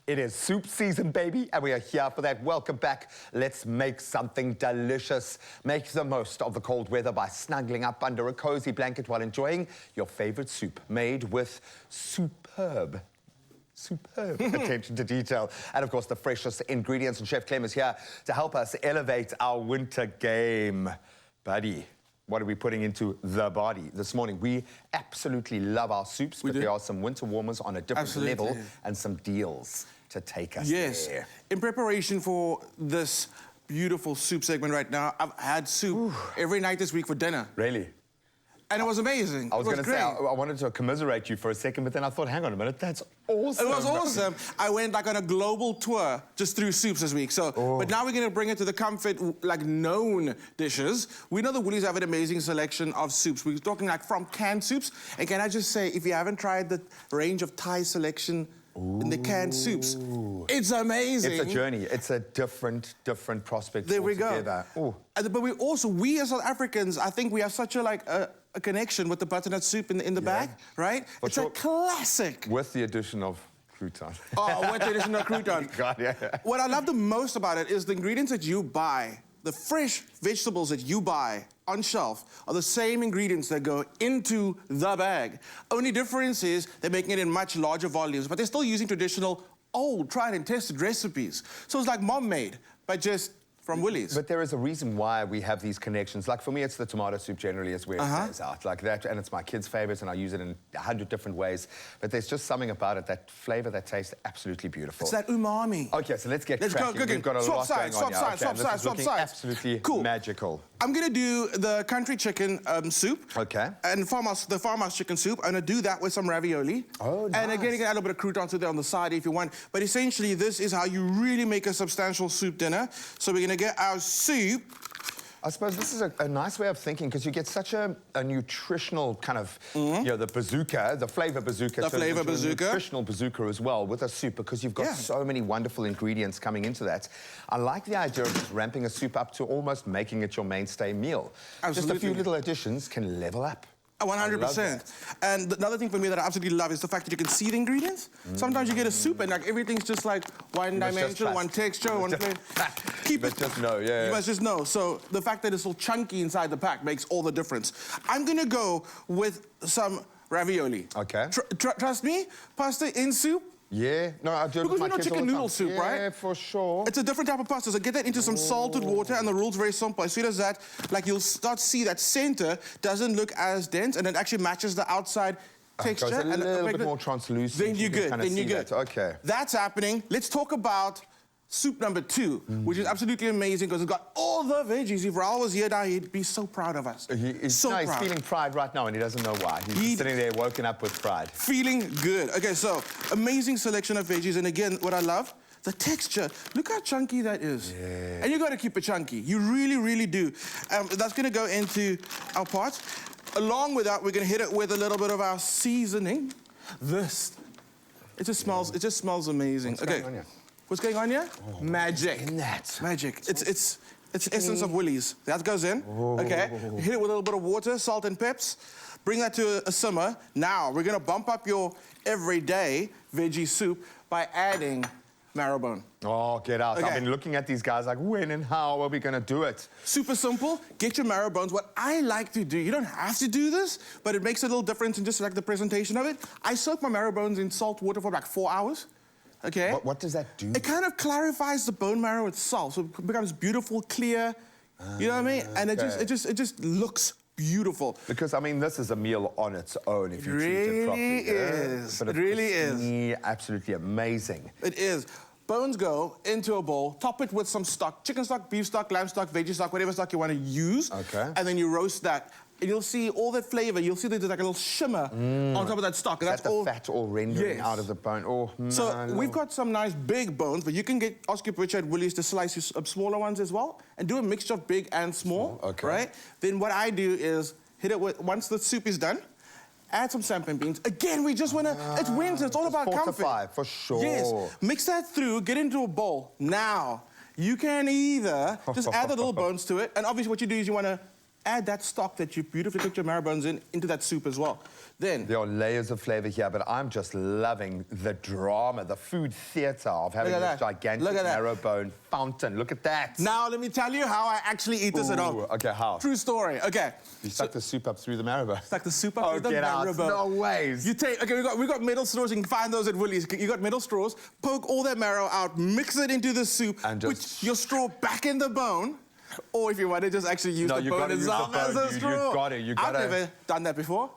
It is soup season, baby, and we are here for that. Welcome back. Let's make something delicious. Make the most of the cold weather by snuggling up under a cozy blanket while enjoying your favorite soup made with superb attention to detail. And of course, the freshest ingredients. And Chef Clem is here to help us elevate our winter game. Buddy, what are we putting into the body this morning? We absolutely love our soups, but there are some winter warmers on a different level and some deals to take us there. In preparation for this beautiful soup segment right now, I've had soup every night this week for dinner. Really? And it was amazing. I was going to say, I wanted to commiserate you for a second, but then I thought, hang on a minute, that's awesome. It was awesome. I went like on a global tour just through soups this week. So, but now we're going to bring it to the comfort, like known dishes. We know the Woolies have an amazing selection of soups. We're talking like from canned soups. And can I just say, if you haven't tried the range of Thai selection in the canned soups, it's amazing. It's a journey. It's a different prospect. There we go. But we as South Africans, I think we have such a connection with the butternut soup in the bag, right? It's a classic. With the addition of croutons. Oh, with the addition of croutons. God, yeah. What I love the most about it is the ingredients that you buy, the fresh vegetables that you buy on shelf are the same ingredients that go into the bag. Only difference is they're making it in much larger volumes, but they're still using traditional, old, tried and tested recipes. So it's like mom made, but just from Woolies. But there is a reason why we have these connections. Like for me, it's the tomato soup generally is where it plays out. Like that, and it's my kids' favorites, and I use it in 100 different ways. But there's just something about it, that flavor that tastes absolutely beautiful. It's that umami. Okay, so let's get cracking. Go cooking. We've got a lot going on here. Swap sides. Absolutely magical. I'm gonna do the country chicken soup. Okay. And the farmhouse chicken soup. I'm gonna do that with some ravioli. Oh, nice. And again, you can add a little bit of croutons to there on the side if you want. But essentially, this is how you really make a substantial soup dinner. So we're gonna get our soup. I suppose this is a nice way of thinking, because you get such a nutritional kind of, you know, the bazooka, the flavor bazooka. The flavor bazooka. Nutritional bazooka as well with a soup, because you've got so many wonderful ingredients coming into that. I like the idea of just ramping a soup up to almost making it your mainstay meal. Absolutely. Just a few little additions can level up. 100%. And another thing for me that I absolutely love is the fact that you can see the ingredients. Sometimes you get a soup and like everything's just like one dimension, one texture, one flavor. Keep it. Just know, You must just know. So the fact that it's so chunky inside the pack makes all the difference. I'm gonna go with some ravioli. Okay. Trust me, pasta in soup. Yeah, no, I do it with my kids all the time. Because we know chicken noodle soup, right? Yeah, for sure. It's a different type of pasta, so get that into some salted water, and the rule's very simple. As soon as that, like you'll start to see that center doesn't look as dense, and it actually matches the outside texture. It's a little bit more translucent. Then you're good, then you're good. Okay. That's happening. Let's talk about soup number 2, which is absolutely amazing because it's got all the veggies. If Raul was here now, he'd be so proud of us. He's feeling pride right now, and he doesn't know why. He's sitting there woken up with pride. Feeling good. Okay, so amazing selection of veggies. And again, what I love, the texture. Look how chunky that is. Yeah. And you got to keep it chunky. You really, really do. That's going to go into our pot. Along with that, we're going to hit it with a little bit of our seasoning. It just smells amazing. What's going on here? What's going on here? Magic. In that. Magic. It's essence of Woolies. That goes in. Okay. Hit it with a little bit of water, salt and peps. Bring that to a simmer. Now, we're gonna bump up your everyday veggie soup by adding marrow bone. Oh, get out. Okay. I've been looking at these guys like, when and how are we gonna do it? Super simple. Get your marrow bones. What I like to do, you don't have to do this, but it makes a little difference in just like the presentation of it. I soak my marrow bones in salt water for like 4 hours. Okay. What does that do? It kind of clarifies the bone marrow itself, so it becomes beautiful, clear. You know what I mean? And it just looks beautiful. Because I mean, this is a meal on its own if you treat it properly. It really is. Absolutely amazing. It is. Bones go into a bowl. Top it with some stock: chicken stock, beef stock, lamb stock, veggie stock, whatever stock you want to use. Okay. And then you roast that. And you'll see all that flavor. You'll see there's like a little shimmer on top of that stock. And that's all the fat all rendering out of the bone. Oh, man. So we've got some nice big bones, but you can ask your butcher at Woolies to slice you smaller ones as well, and do a mixture of big and small. Okay. Right? Then what I do is hit it with, once the soup is done, add some sampan beans. Again, we just want to, it's winter, it's all about comfort. For sure. Yes. Mix that through, get into a bowl. Now, you can either just add the little bones to it, and obviously what you do is you want to add that stock that you beautifully cooked your marrow bones in into that soup as well. Then There are layers of flavor here, but I'm just loving the drama, the food theater of having Look this at that. gigantic Look at that. marrow bone fountain. Look at that. now let me tell you how I actually eat this at home. Ooh, okay, how? True story. Okay. You stuck the soup up through the marrow bone. Stuck the soup up Oh, with the get marrow out. bone. No ways. You take, okay, we got metal straws, you can find those at Woolies. You got metal straws, poke all that marrow out, mix it into the soup, And just- put your straw back in the bone, or if you want to just actually use No, the you bone gotta use the itself as bone, a dude. straw. You gotta- I've never done that before.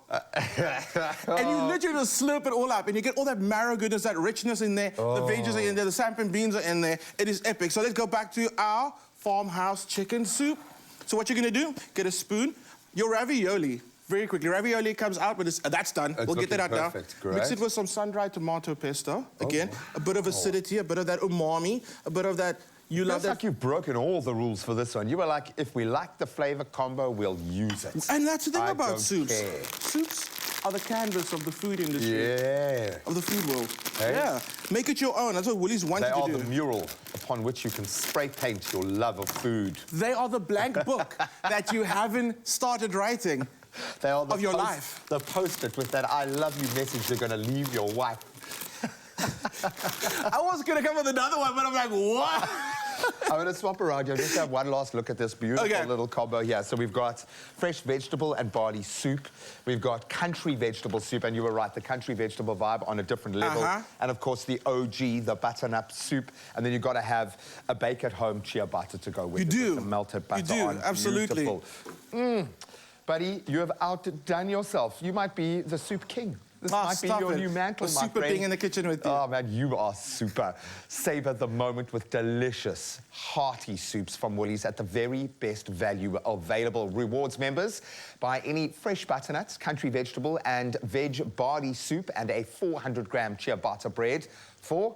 And you literally just slurp it all up, and you get all that marrow goodness, that richness in there. The veggies are in there, the sampan beans are in there. It is epic. So let's go back to our farmhouse chicken soup. So what you're gonna do, get a spoon, your ravioli. Very quickly, ravioli comes out, but that's done. It's we'll get that out looking perfect. now. Great. Mix it with some sun-dried tomato pesto. Again, a bit of acidity, a bit of that umami, a bit of that. You love Feels that. like you've broken all the rules for this one. You were like, if we like the flavor combo, we'll use it. And that's the thing I about don't soups. care. Soups are the canvas of the food industry. Yeah. Of the food world. Hey? Yeah. Make it your own. That's what Woolies want They you are to the do. mural upon which you can spray paint your love of food. They are the blank book that you haven't started writing. They are the Of your life. The post-it with that I love you message you're going to leave your wife. I was going to come with another one, but I'm like, what? I'm going to swap around here. Just have one last look at this beautiful Okay. little combo here. So we've got fresh vegetable and barley soup. We've got country vegetable soup, and you were right, the country vegetable vibe on a different level. And of course, the OG, the butternut soup. And then you've got to have a bake-at-home chia butter to go with You it. do. With some melted butter You do, on. absolutely. Beautiful. Buddy, you have outdone yourself. You might be the soup king. This might be your new mantle, my super friend. being in the kitchen with you. Oh, man, you are super. Savor the moment with delicious, hearty soups from Woolies at the very best value available. Rewards members, buy any fresh butternuts, country vegetable and veg barley soup and a 400-gram ciabatta bread for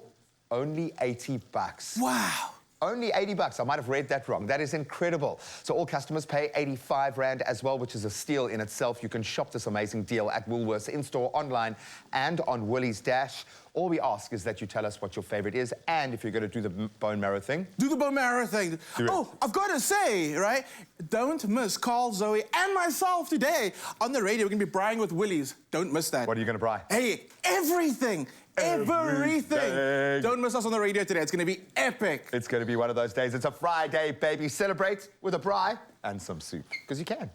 only $80. Wow. Only $80. I might have read that wrong. That is incredible. So all customers pay 85 Rand as well, which is a steal in itself. You can shop this amazing deal at Woolworths in-store, online, and on Woolies Dash. All we ask is that you tell us what your favorite is, and if you're going to do the bone marrow thing. Do the bone marrow thing. Do it. Oh, I've got to say, right? Don't miss Carl, Zoe, and myself today on the radio. We're going to be braaiing with Woolies. Don't miss that. What are you going to braai? Hey, everything. Everything. Don't miss us on the radio today. It's going to be epic. It's going to be one of those days. It's a Friday, baby. Celebrate with a braai and some soup, because you can.